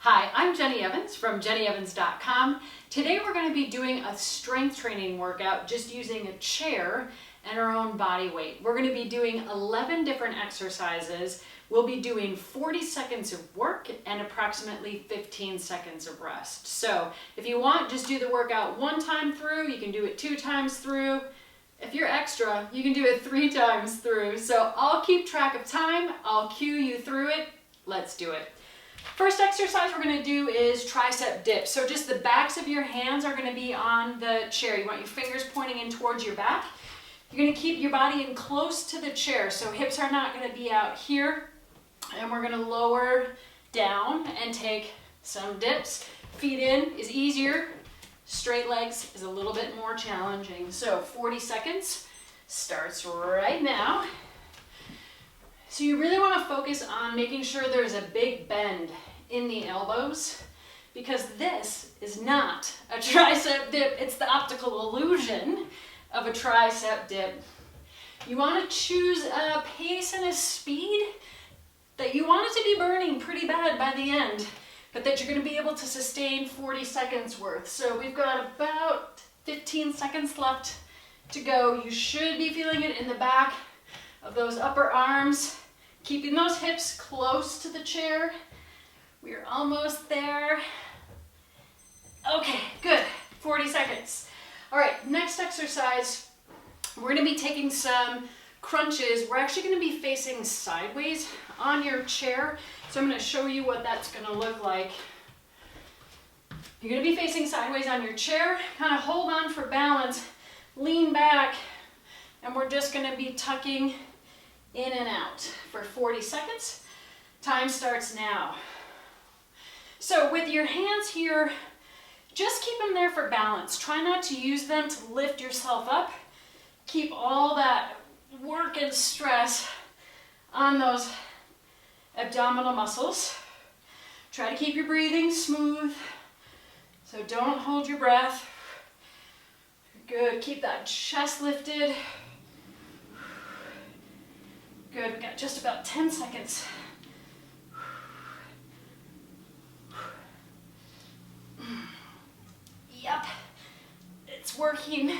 Hi, I'm Jenny Evans from jennyevans.com. Today we're going to be doing a strength training workout just using a chair and our own body weight. We're going to be doing 11 different exercises. We'll be doing 40 seconds of work and approximately 15 seconds of rest. So if you want, just do the workout one time through. You can do it 2 times through. If you're extra, you can do it 3 times through. So I'll keep track of time. I'll cue you through it. Let's do it. First exercise we're going to do is tricep dip. So just the backs of your hands are going to be on the chair. You want your fingers pointing in towards your back. You're going to keep your body in close to the chair. So hips are not going to be out here. And we're going to lower down and take some dips. Feet in is easier. Straight legs is a little bit more challenging. So 40 seconds starts right now. So you really want to focus on making sure there's a big bend in the elbows, because this is not a tricep dip. It's the optical illusion of a tricep dip. You want to choose a pace and a speed that you want it to be burning pretty bad by the end, but that you're going to be able to sustain 40 seconds worth. So we've got about 15 seconds left to go. You should be feeling it in the back of those upper arms. Keeping those hips close to the chair. We're almost there. Okay, good. 40 seconds. All right, next exercise, we're going to be taking some crunches. We're actually going to be facing sideways on your chair. So I'm going to show you what that's going to look like. You're going to be facing sideways on your chair. Kind of hold on for balance. Lean back. And we're just going to be tucking in and out for 40 seconds. Time starts now. So with your hands here, just keep them there for balance. Try not to use them to lift yourself up. Keep all that work and stress on those abdominal muscles. Try to keep your breathing smooth. So don't hold your breath. Good, keep that chest lifted. Good, we've got just about 10 seconds. Yep, it's working.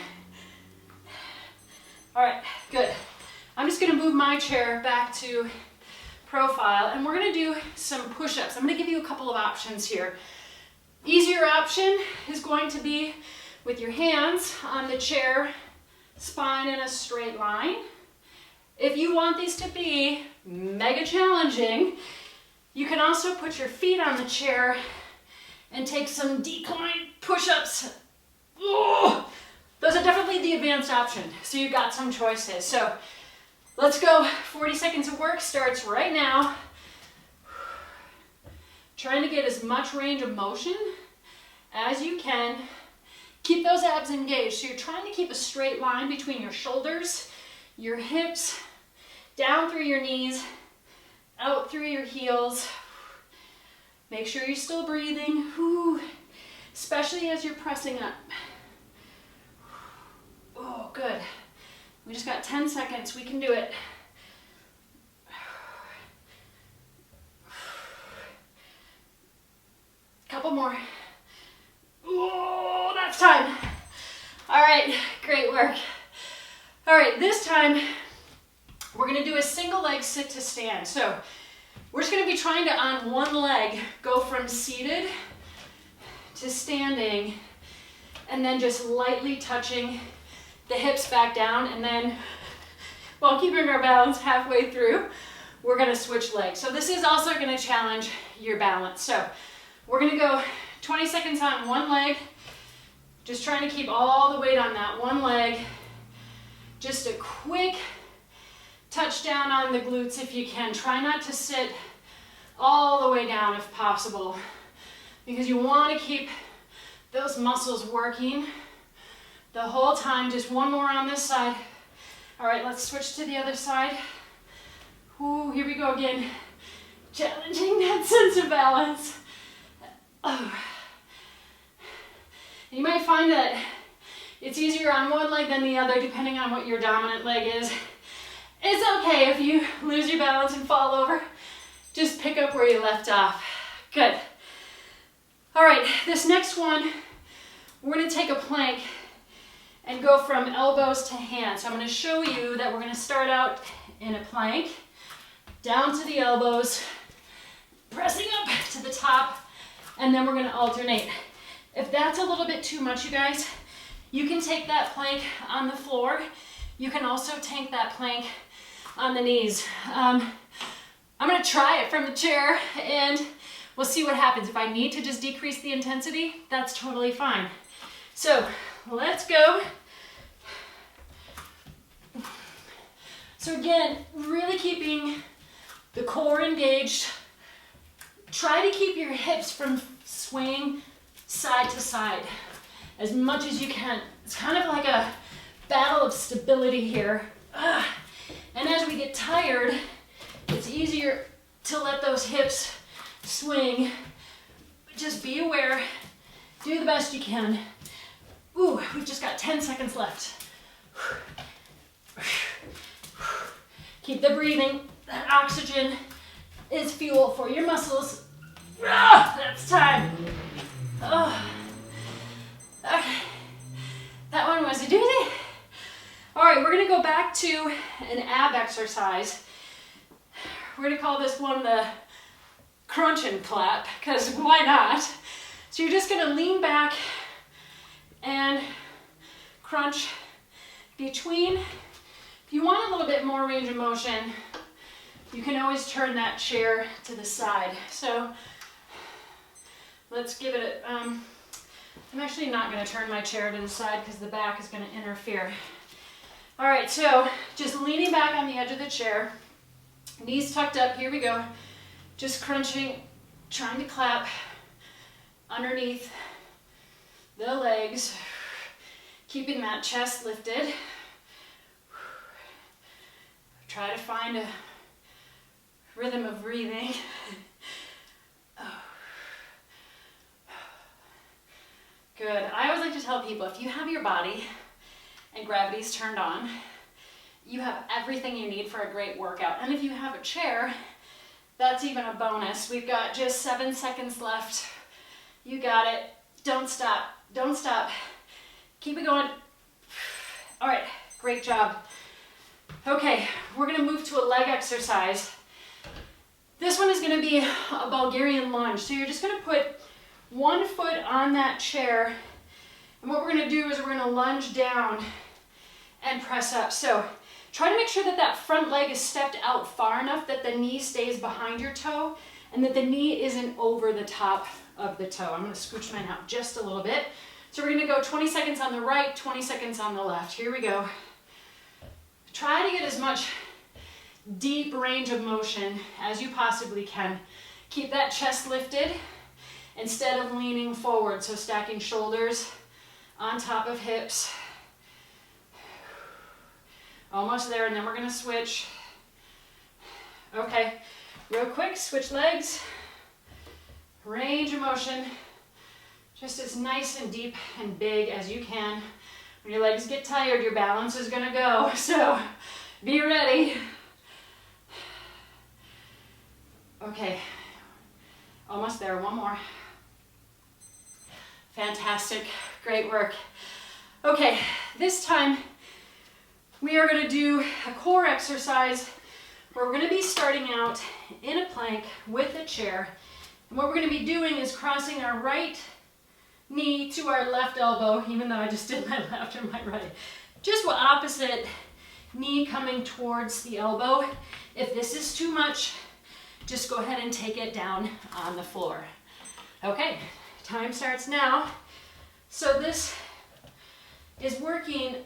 All right, good. I'm just gonna move my chair back to profile and we're gonna do some push-ups. I'm gonna give you a couple of options here. Easier option is going to be with your hands on the chair, spine in a straight line. If you want these to be mega challenging, you can also put your feet on the chair and take some decline push-ups. Oh, those are definitely the advanced option, so you've got some choices. So let's go. 40 seconds of work starts right now. Trying to get as much range of motion as you can. Keep those abs engaged. So you're trying to keep a straight line between your shoulders, your hips, down through your knees, out through your heels. Make sure you're still breathing, especially as you're pressing up. Oh, good. We just got 10 seconds. We can do it. Couple more. Oh, that's time. All right, great work. All right, this time we're going to do a single leg sit to stand. So we're just going to be trying to, on one leg, go from seated to standing and then just lightly touching the hips back down, and then while keeping our balance halfway through, we're going to switch legs. So this is also going to challenge your balance. So we're going to go 20 seconds on one leg, just trying to keep all the weight on that one leg. Just a quick touch down on the glutes if you can. Try not to sit all the way down if possible, because you want to keep those muscles working the whole time. Just one more on this side. All right, let's switch to the other side. Ooh, here we go again. Challenging that sense of balance. Oh. You might find that it's easier on one leg than the other, depending on what your dominant leg is. It's okay if you lose your balance and fall over. Just pick up where you left off. Good. this next one, we're gonna take a plank and go from elbows to hands. So I'm gonna show you that we're gonna start out in a plank, down to the elbows, pressing up to the top, and then we're gonna alternate. If that's a little bit too much, you guys, you can take that plank on the floor. You can also take that plank on the knees. I'm gonna try it from the chair and we'll see what happens. If I need to just decrease the intensity, that's totally fine. So let's go. So again, really keeping the core engaged. Try to keep your hips from swaying side to side as much as you can. It's kind of like a battle of stability here. And as we get tired, it's easier to let those hips swing. Just be aware, do the best you can. Ooh, we've just got 10 seconds left. Keep the breathing. That oxygen is fuel for your muscles. That's time. Okay. That one was a doozy. All right, we're gonna go back to an ab exercise. We're gonna call this one the crunch and clap, because why not? So you're just gonna lean back and crunch between. If you want a little bit more range of motion, you can always turn that chair to the side. So let's give it a, I'm actually not gonna turn my chair to the side because the back is gonna interfere. All right, so just leaning back on the edge of the chair, knees tucked up, here we go. Just crunching, trying to clap underneath the legs, keeping that chest lifted. Try to find a rhythm of breathing. Good. I always like to tell people, if you have your body and gravity's turned on, you have everything you need for a great workout. And if you have a chair, that's even a bonus. We've got just 7 seconds left. You got it. Don't stop. Don't stop. Keep it going. All right, great job. Okay, we're gonna move to a leg exercise. This one is gonna be a Bulgarian lunge. So you're just gonna put one foot on that chair, and what we're gonna do is we're gonna lunge down and press up. So try to make sure that that front leg is stepped out far enough that the knee stays behind your toe and that the knee isn't over the top of the toe. I'm gonna scooch mine out just a little bit. So we're gonna go 20 seconds on the right, 20 seconds on the left. Here we go. Try to get as much deep range of motion as you possibly can. Keep that chest lifted instead of leaning forward. So stacking shoulders on top of hips. Almost there, and then we're gonna switch. Okay, real quick, switch legs. Range of motion, just as nice and deep and big as you can. When your legs get tired, your balance is gonna go, so be ready. Okay, almost there, one more. Fantastic, great work. Okay, this time we are gonna do a core exercise where we're gonna be starting out in a plank with a chair. And what we're gonna be doing is crossing our right knee to our left elbow, even though I just did my left and my right. Just opposite knee coming towards the elbow. If this is too much, just go ahead and take it down on the floor. Okay, time starts now. So this is working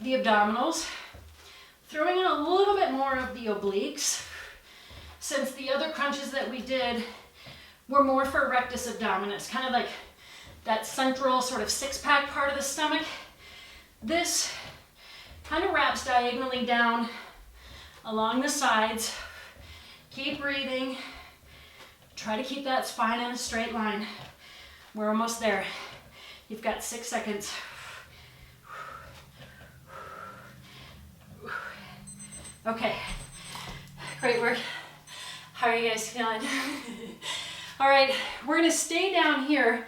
the abdominals, throwing in a little bit more of the obliques, since the other crunches that we did were more for rectus abdominis, kind of like that central sort of six-pack part of the stomach. This kind of wraps diagonally down along the sides. Keep breathing. Try to keep that spine in a straight line. We're almost there. You've got 6 seconds. Okay, great work. How are you guys feeling? All right, we're gonna stay down here.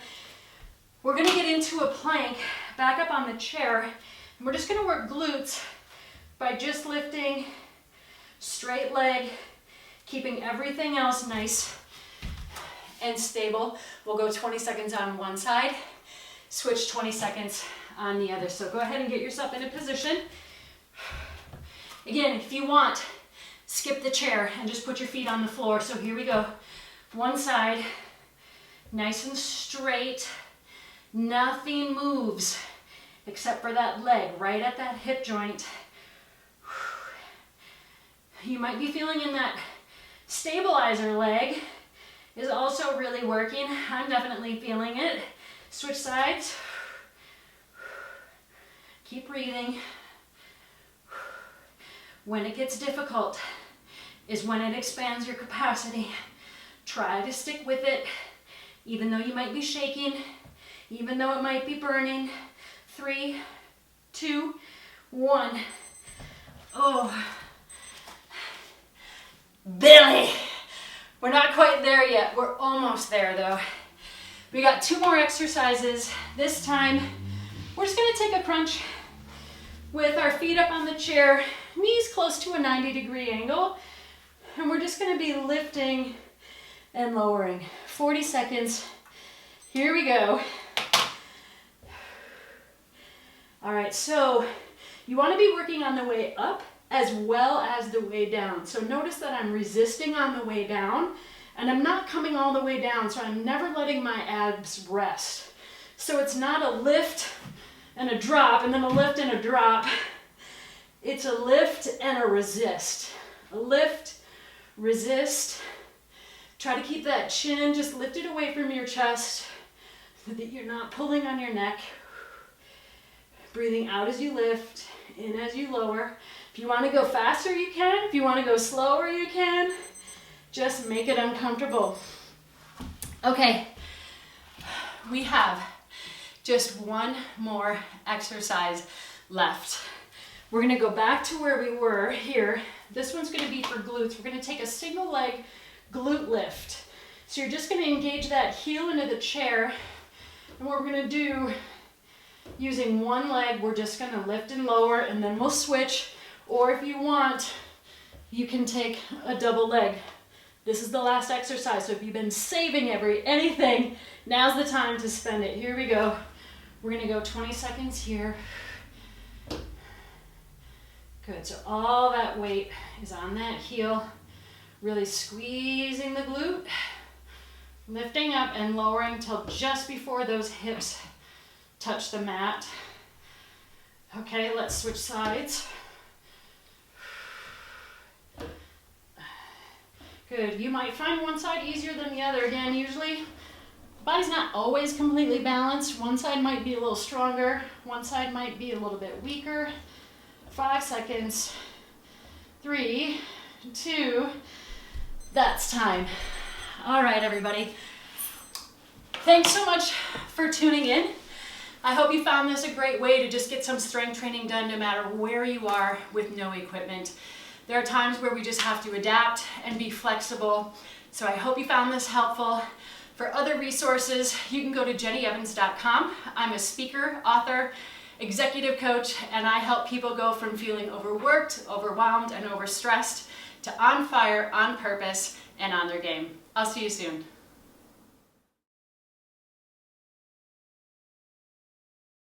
We're gonna get into a plank, back up on the chair, and we're just gonna work glutes by just lifting straight leg, keeping everything else nice and stable. We'll go 20 seconds on one side, switch 20 seconds on the other. So go ahead and get yourself in a position. Again, if you want, skip the chair and just put your feet on the floor. So here we go. One side, nice and straight. Nothing moves except for that leg right at that hip joint. You might be feeling in that stabilizer leg is also really working. I'm definitely feeling it. Switch sides. Keep breathing. When it gets difficult is when it expands your capacity. Try to stick with it, even though you might be shaking, even though it might be burning. 3, 2, 1. Oh. Billy. We're not quite there yet. We're almost there though. We got 2 more exercises. This time, we're just gonna take a crunch with our feet up on the chair, knees close to a 90-degree angle, and we're just gonna be lifting and lowering. 40 seconds. Here we go. All right, so you wanna be working on the way up as well as the way down. So notice that I'm resisting on the way down, and I'm not coming all the way down, so I'm never letting my abs rest. So it's not a lift and a drop, and then a lift and a drop. It's a lift and a resist. A lift, resist. Try to keep that chin just lifted away from your chest so that you're not pulling on your neck. Breathing out as you lift, in as you lower. If you want to go faster, you can. If you want to go slower, you can. Just make it uncomfortable. Okay, we have just one more exercise left. We're gonna go back to where we were here. This one's gonna be for glutes. We're gonna take a single leg glute lift. So you're just gonna engage that heel into the chair. And what we're gonna do, using one leg, we're just gonna lift and lower, and then we'll switch. Or if you want, you can take a double leg. This is the last exercise, so if you've been saving anything, now's the time to spend it. Here we go. We're gonna go 20 seconds here. Good, so all that weight is on that heel. Really squeezing the glute, lifting up and lowering till just before those hips touch the mat. Okay, let's switch sides. Good, you might find one side easier than the other. Again, usually the body's not always completely balanced. One side might be a little stronger, one side might be a little bit weaker. 5 seconds. 3, 2, that's time. All right, everybody. Thanks so much for tuning in. I hope you found this a great way to just get some strength training done no matter where you are with no equipment. There are times where we just have to adapt and be flexible. So I hope you found this helpful. For other resources, you can go to jennyevans.com. I'm a speaker, author, executive coach, and I help people go from feeling overworked, overwhelmed, and overstressed to on fire, on purpose, and on their game. I'll see you soon.